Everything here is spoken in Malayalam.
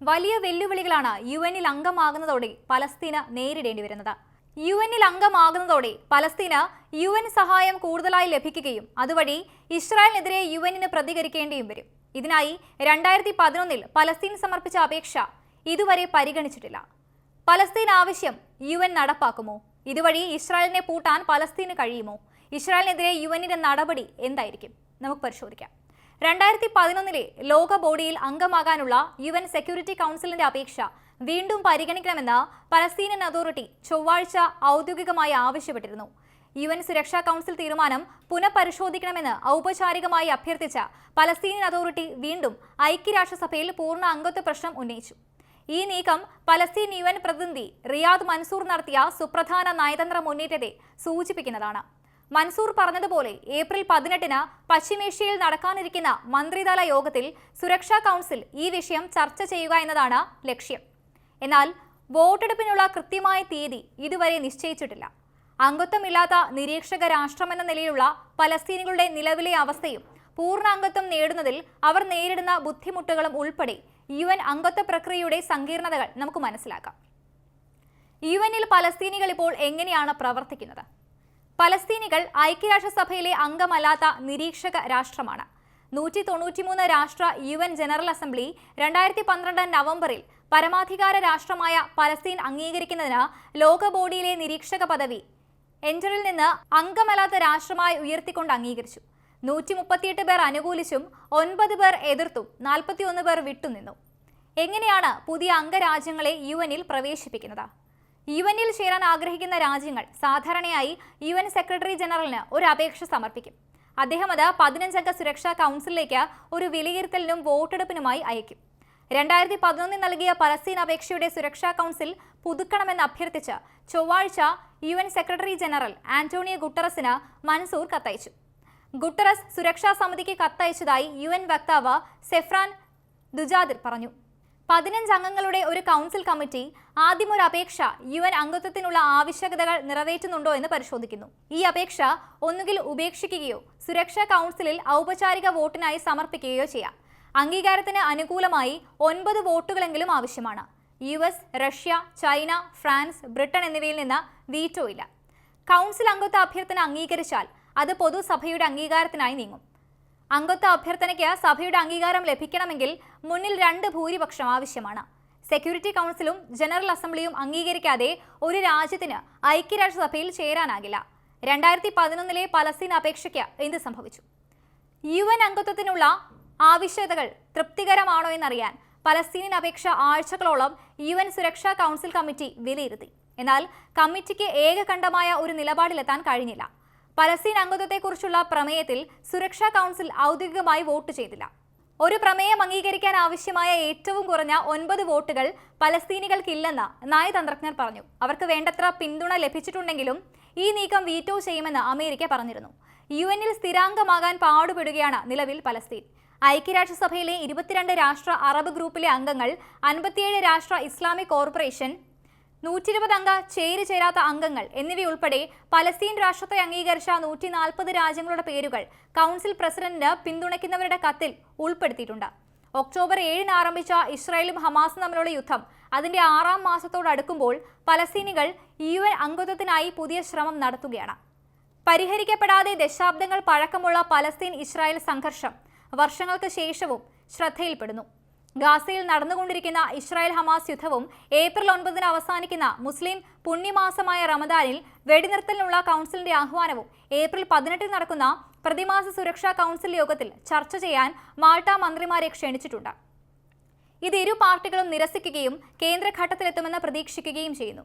വലിയ വെല്ലുവിളികളാണ് യുഎന്നിൽ അംഗമാകുന്നതോടെ പലസ്തീന് നേരിടേണ്ടി വരുന്നത്. യുഎന്നിൽ അംഗമാകുന്നതോടെ പലസ്തീന് യുഎൻ സഹായം കൂടുതലായി ലഭിക്കുകയും അതുവഴി ഇസ്രായേലിനെതിരെ യുഎന്നിന് പ്രതികരിക്കേണ്ടിയും വരും. ഇതിനായി 2011 പലസ്തീൻ സമർപ്പിച്ച അപേക്ഷ ഇതുവരെ പരിഗണിച്ചിട്ടില്ല. പലസ്തീൻ ആവശ്യം യുഎൻ നടപ്പാക്കുമോ? ഇതുവഴി ഇസ്രായേലിനെ പൂട്ടാൻ പലസ്തീന് കഴിയുമോ? ഇസ്രായേലിനെതിരെ യുഎന്നിന്റെ നടപടി എന്തായിരിക്കും? നമുക്ക് പരിശോധിക്കാം. 2011 ലോക ബോഡിയിൽ അംഗമാകാനുള്ള യുഎൻ സെക്യൂരിറ്റി കൗൺസിലിന്റെ അപേക്ഷ വീണ്ടും പരിഗണിക്കണമെന്ന് പലസ്തീനിയൻ അതോറിറ്റി ചൊവ്വാഴ്ച ഔദ്യോഗികമായി ആവശ്യപ്പെട്ടിരുന്നു. യുഎൻ സുരക്ഷാ കൗൺസിൽ തീരുമാനം പുനഃപരിശോധിക്കണമെന്ന് ഔപചാരികമായി അഭ്യർത്ഥിച്ച പലസ്തീനിയൻ അതോറിറ്റി വീണ്ടും ഐക്യരാഷ്ട്രസഭയിൽ പൂർണ്ണ അംഗത്വ പ്രശ്നം ഉന്നയിച്ചു. ഈ നീക്കം പലസ്തീൻ യുഎൻ പ്രതിനിധി റിയാദ് മൻസൂർ നടത്തിയ സുപ്രധാന നയതന്ത്ര മുന്നേറ്റത്തെ സൂചിപ്പിക്കുന്നതാണ്. മൻസൂർ പറഞ്ഞതുപോലെ ഏപ്രിൽ 18 പശ്ചിമേഷ്യയിൽ നടക്കാനിരിക്കുന്ന മന്ത്രിതല യോഗത്തിൽ സുരക്ഷാ കൗൺസിൽ ഈ വിഷയം ചർച്ച ചെയ്യുക എന്നതാണ് ലക്ഷ്യം. എന്നാൽ വോട്ടെടുപ്പിനുള്ള കൃത്യമായ തീയതി ഇതുവരെ നിശ്ചയിച്ചിട്ടില്ല. അംഗത്വമില്ലാത്ത നിരീക്ഷക രാഷ്ട്രമെന്ന നിലയിലുള്ള പലസ്തീനികളുടെ നിലവിലെ അവസ്ഥയും പൂർണ്ണ അംഗത്വം നേടുന്നതിൽ അവർ നേരിടുന്ന ബുദ്ധിമുട്ടുകളും ഉൾപ്പെടെ യുഎൻ അംഗത്വ പ്രക്രിയയുടെ സങ്കീർണതകൾ നമുക്ക് മനസ്സിലാക്കാം. യുഎന്നിൽ പലസ്തീനികൾ ഇപ്പോൾ എങ്ങനെയാണ് പ്രവർത്തിക്കുന്നത്? പലസ്തീനികൾ ഐക്യരാഷ്ട്രസഭയിലെ അംഗമല്ലാത്ത നിരീക്ഷക രാഷ്ട്രമാണ്. 193 രാഷ്ട്ര യുഎൻ ജനറൽ അസംബ്ലി 2012 നവംബറിൽ പരമാധികാര രാഷ്ട്രമായ പലസ്തീൻ അംഗീകരിക്കുന്നതിന് ലോക ബോഡിയിലെ നിരീക്ഷക പദവി എൻറ്ററിൽ നിന്ന് അംഗമല്ലാത്ത രാഷ്ട്രമായി ഉയർത്തിക്കൊണ്ട് അംഗീകരിച്ചു. 138 പേർ അനുകൂലിച്ചും 9 പേർ എതിർത്തും 41 പേർ വിട്ടുനിന്നു. എങ്ങനെയാണ് പുതിയ അംഗരാജ്യങ്ങളെ യുഎന്നിൽ പ്രവേശിപ്പിക്കുന്നത്? യുഎന്നിൽ ചേരാൻ ആഗ്രഹിക്കുന്ന രാജ്യങ്ങൾ സാധാരണയായി യുഎൻ സെക്രട്ടറി ജനറലിന് ഒരു അപേക്ഷ സമർപ്പിക്കും. അദ്ദേഹം അത് 15 അംഗ സുരക്ഷാ കൗൺസിലിലേക്ക് ഒരു വിലയിരുത്തലിനും വോട്ടെടുപ്പിനുമായി അയക്കും. 2011 നൽകിയ പലസ്തീൻ അപേക്ഷയുടെ സുരക്ഷാ കൗൺസിൽ പുതുക്കണമെന്ന് അഭ്യർത്ഥിച്ച് ചൊവ്വാഴ്ച യുഎൻ സെക്രട്ടറി ജനറൽ ആന്റോണിയോ ഗുട്ടറസിന് മൻസൂർ കത്തയച്ചു. ഗുട്ടറസ് സുരക്ഷാ സമിതിക്ക് കത്തയച്ചതായി യുഎൻ വക്താവ് സെഫ്രാൻ ദുജാദിർ പറഞ്ഞു. 15 അംഗങ്ങളുടെ ഒരു കൗൺസിൽ കമ്മിറ്റി ആദ്യം ഒരു അപേക്ഷ യുഎൻ അംഗത്വത്തിനുള്ള ആവശ്യകതകൾ നിറവേറ്റുന്നുണ്ടോ എന്ന് പരിശോധിക്കുന്നു. ഈ അപേക്ഷ ഒന്നുകിൽ ഉപേക്ഷിക്കുകയോ സുരക്ഷാ കൗൺസിലിൽ ഔപചാരിക വോട്ടിനായി സമർപ്പിക്കുകയോ ചെയ്യാം. അംഗീകാരത്തിന് അനുകൂലമായി 9 വോട്ടുകളെങ്കിലും ആവശ്യമാണ്. US, Russia, China, France, Britain എന്നിവയിൽ നിന്ന് വീറ്റോ ഇല്ല. കൗൺസിൽ അംഗത്വ അഭ്യർത്ഥന അംഗീകരിച്ചാൽ അത് പൊതുസഭയുടെ അംഗീകാരത്തിനായി നീങ്ങും. അംഗത്വ അഭ്യർത്ഥനയ്ക്ക് സഭയുടെ അംഗീകാരം ലഭിക്കണമെങ്കിൽ മുന്നിൽ 2 ഭൂരിപക്ഷം ആവശ്യമാണ്. സെക്യൂരിറ്റി കൗൺസിലും ജനറൽ അസംബ്ലിയും അംഗീകരിക്കാതെ ഒരു രാജ്യത്തിന് ഐക്യരാഷ്ട്രസഭയിൽ ചേരാനാകില്ല. 2011 പലസ്തീൻ അപേക്ഷയ്ക്ക് എന്ത് സംഭവിച്ചു? യുഎൻ അംഗത്വത്തിനുള്ള ആവശ്യകതകൾ തൃപ്തികരമാണോ എന്നറിയാൻ പലസ്തീനിയൻ അപേക്ഷ ആഴ്ചകളോളം യുഎൻ സുരക്ഷാ കൗൺസിൽ കമ്മിറ്റി വിലയിരുത്തി. എന്നാൽ കമ്മിറ്റിക്ക് ഏകകണ്ഠമായ ഒരു നിലപാടിലെത്താൻ കഴിഞ്ഞില്ല. പലസ്തീൻ അംഗത്വത്തെക്കുറിച്ചുള്ള പ്രമേയത്തിൽ സുരക്ഷാ കൗൺസിൽ ഔദ്യോഗികമായി വോട്ട് ചെയ്തില്ല. ഒരു പ്രമേയം അംഗീകരിക്കാൻ ആവശ്യമായ ഏറ്റവും കുറഞ്ഞ 9 വോട്ടുകൾ പലസ്തീനികൾക്കില്ലെന്ന് നയതന്ത്രജ്ഞർ പറഞ്ഞു. അവർക്ക് വേണ്ടത്ര പിന്തുണ ലഭിച്ചിട്ടുണ്ടെങ്കിലും ഈ നീക്കം വീറ്റോ ചെയ്യുമെന്ന് അമേരിക്ക പറഞ്ഞിരുന്നു. യുഎന്നിൽ സ്ഥിരാംഗമാകാൻ പാടുപെടുകയാണ് നിലവിൽ പലസ്തീൻ. ഐക്യരാഷ്ട്രസഭയിലെ 22 രാഷ്ട്ര അറബ് ഗ്രൂപ്പിലെ അംഗങ്ങൾ, 57 രാഷ്ട്ര ഇസ്ലാമിക് കോർപ്പറേഷൻ, 120 അംഗ ചേരാത്ത അംഗങ്ങൾ എന്നിവയുൾപ്പെടെ പലസ്തീൻ രാഷ്ട്രത്തെ അംഗീകരിച്ച 140 രാജ്യങ്ങളുടെ പേരുകൾ കൗൺസിൽ പ്രസിഡന്റിന് പിന്തുണയ്ക്കുന്നവരുടെ കത്തിൽ ഉൾപ്പെടുത്തിയിട്ടുണ്ട്. ഒക്ടോബർ 7 ആരംഭിച്ച ഇസ്രായേലും ഹമാസും തമ്മിലുള്ള യുദ്ധം അതിന്റെ 6ാം മാസത്തോടടുക്കുമ്പോൾ പലസ്തീനികൾ യുഎൻ അംഗത്വത്തിനായി പുതിയ ശ്രമം നടത്തുകയാണ്. പരിഹരിക്കപ്പെടാതെ ദശാബ്ദങ്ങൾ പഴക്കമുള്ള പലസ്തീൻ ഇസ്രായേൽ സംഘർഷം വർഷങ്ങൾക്ക് ശേഷവും ശ്രദ്ധയിൽപ്പെടുന്നു. ഗാസയിൽ നടന്നുകൊണ്ടിരിക്കുന്ന ഇസ്രായേൽ ഹമാസ് യുദ്ധവും ഏപ്രിൽ 9 അവസാനിക്കുന്ന മുസ്ലിം പുണ്യമാസമായ റമദാനിൽ വെടിനിർത്തലിനുള്ള കൗൺസിലിന്റെ ആഹ്വാനവും ഏപ്രിൽ 18 നടക്കുന്ന പ്രതിമാസ സുരക്ഷാ കൗൺസിൽ യോഗത്തിൽ ചർച്ച ചെയ്യാൻ മാൾട്ട മന്ത്രിമാരെ ക്ഷണിച്ചിട്ടുണ്ട്. ഇത് ഇരു പാർട്ടികളും നിരസിക്കുകയും കേന്ദ്രഘട്ടത്തിലെത്തുമെന്ന് പ്രതീക്ഷിക്കുകയും ചെയ്യുന്നു.